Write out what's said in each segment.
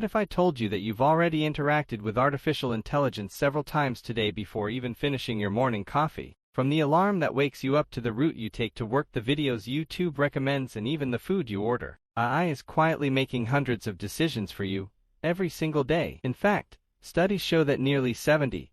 What if I told you that you've already interacted with artificial intelligence several times today before even finishing your morning coffee? From the alarm that wakes you up to the route you take to work, the videos YouTube recommends, and even the food you order, AI is quietly making hundreds of decisions for you every single day. In fact, studies show that nearly 77%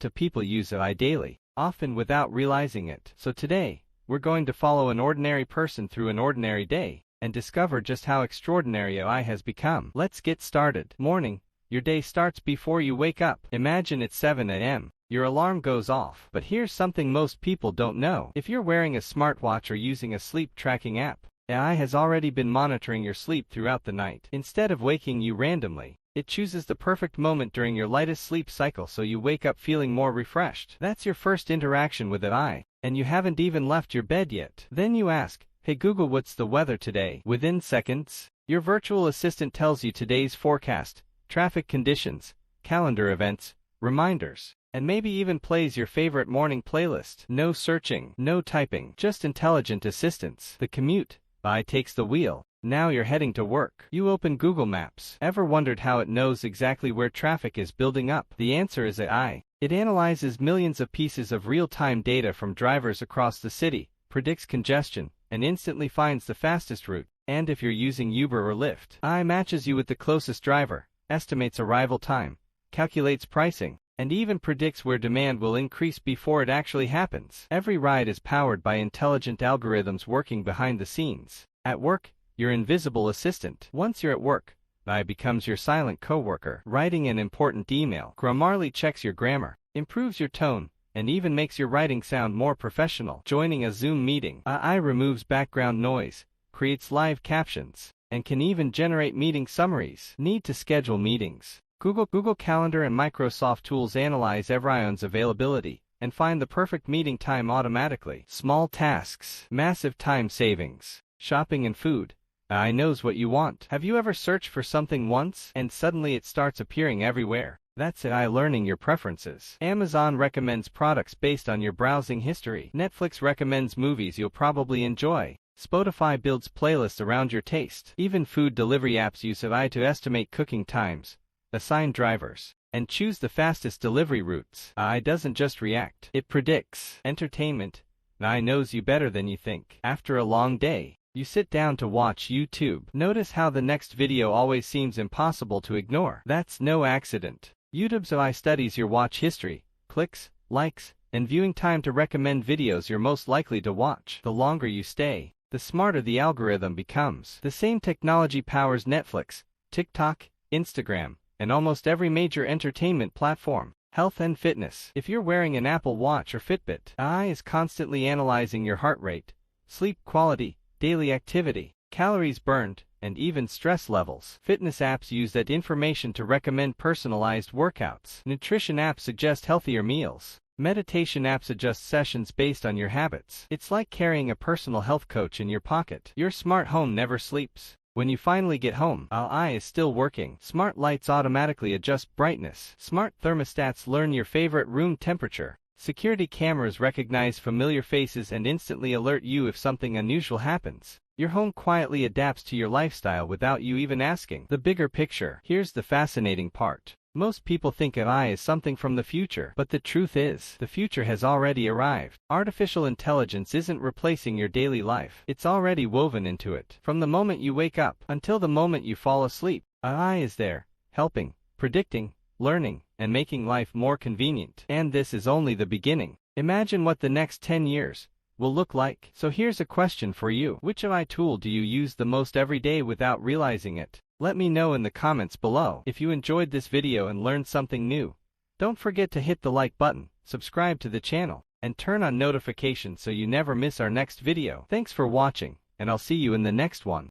of people use AI daily, often without realizing it. So today, we're going to follow an ordinary person through an ordinary day and discover just how extraordinary AI has become. Let's get started. Morning. Your day starts before you wake up. Imagine it's 7 a.m. Your alarm goes off. But here's something most people don't know. If you're wearing a smartwatch or using a sleep tracking app, AI has already been monitoring your sleep throughout the night. Instead of waking you randomly, it chooses the perfect moment during your lightest sleep cycle so you wake up feeling more refreshed. That's your first interaction with AI, and you haven't even left your bed yet. Then you ask, "Hey Google, what's the weather today?" Within seconds, your virtual assistant tells you today's forecast, traffic conditions, calendar events, reminders, and maybe even plays your favorite morning playlist. No searching, no typing, just intelligent assistance. The commute. AI takes the wheel. Now you're heading to work. You open Google Maps. Ever wondered how it knows exactly where traffic is building up? The answer is AI. It analyzes millions of pieces of real-time data from drivers across the city, predicts congestion, and instantly finds the fastest route. And if you're using Uber or Lyft, AI matches you with the closest driver, estimates arrival time, calculates pricing, and even predicts where demand will increase before it actually happens. Every ride is powered by intelligent algorithms working behind the scenes. At work, your invisible assistant. Once you're at work, AI becomes your silent coworker. Writing an important email, Grammarly checks your grammar, improves your tone, and even makes your writing sound more professional. Joining a Zoom meeting, AI removes background noise, creates live captions, and can even generate meeting summaries. Need to schedule meetings. Google Calendar and Microsoft Tools analyze everyone's availability and find the perfect meeting time automatically. Small tasks, massive time savings. Shopping and food. AI knows what you want. Have you ever searched for something once and suddenly it starts appearing everywhere? That's AI learning your preferences. Amazon recommends products based on your browsing history. Netflix recommends movies you'll probably enjoy. Spotify builds playlists around your taste. Even food delivery apps use AI to estimate cooking times, assign drivers, and choose the fastest delivery routes. AI doesn't just react, it predicts. Entertainment. AI knows you better than you think. After a long day, you sit down to watch YouTube. Notice how the next video always seems impossible to ignore. That's no accident. YouTube's AI studies your watch history, clicks, likes, and viewing time to recommend videos you're most likely to watch. The longer you stay, the smarter the algorithm becomes. The same technology powers Netflix, TikTok, Instagram, and almost every major entertainment platform. Health and fitness. If you're wearing an Apple Watch or Fitbit, AI is constantly analyzing your heart rate, sleep quality, daily activity, calories burned, and even stress levels. Fitness apps use that information to recommend personalized workouts. Nutrition apps suggest healthier meals. Meditation apps adjust sessions based on your habits. It's like carrying a personal health coach in your pocket. Your smart home never sleeps. When you finally get home, AI is still working. Smart lights automatically adjust brightness. Smart thermostats learn your favorite room temperature. Security cameras recognize familiar faces and instantly alert you if something unusual happens. Your home quietly adapts to your lifestyle without you even asking. The bigger picture. Here's the fascinating part. Most people think AI is something from the future, but the truth is, the future has already arrived. Artificial intelligence isn't replacing your daily life. It's already woven into it. From the moment you wake up until the moment you fall asleep, AI is there, helping, predicting, learning, and making life more convenient. And this is only the beginning. Imagine what the next 10 years will look like. So here's a question for you. Which AI tool do you use the most every day without realizing it? Let me know in the comments below. If you enjoyed this video and learned something new, don't forget to hit the like button, subscribe to the channel, and turn on notifications so you never miss our next video. Thanks for watching, and I'll see you in the next one.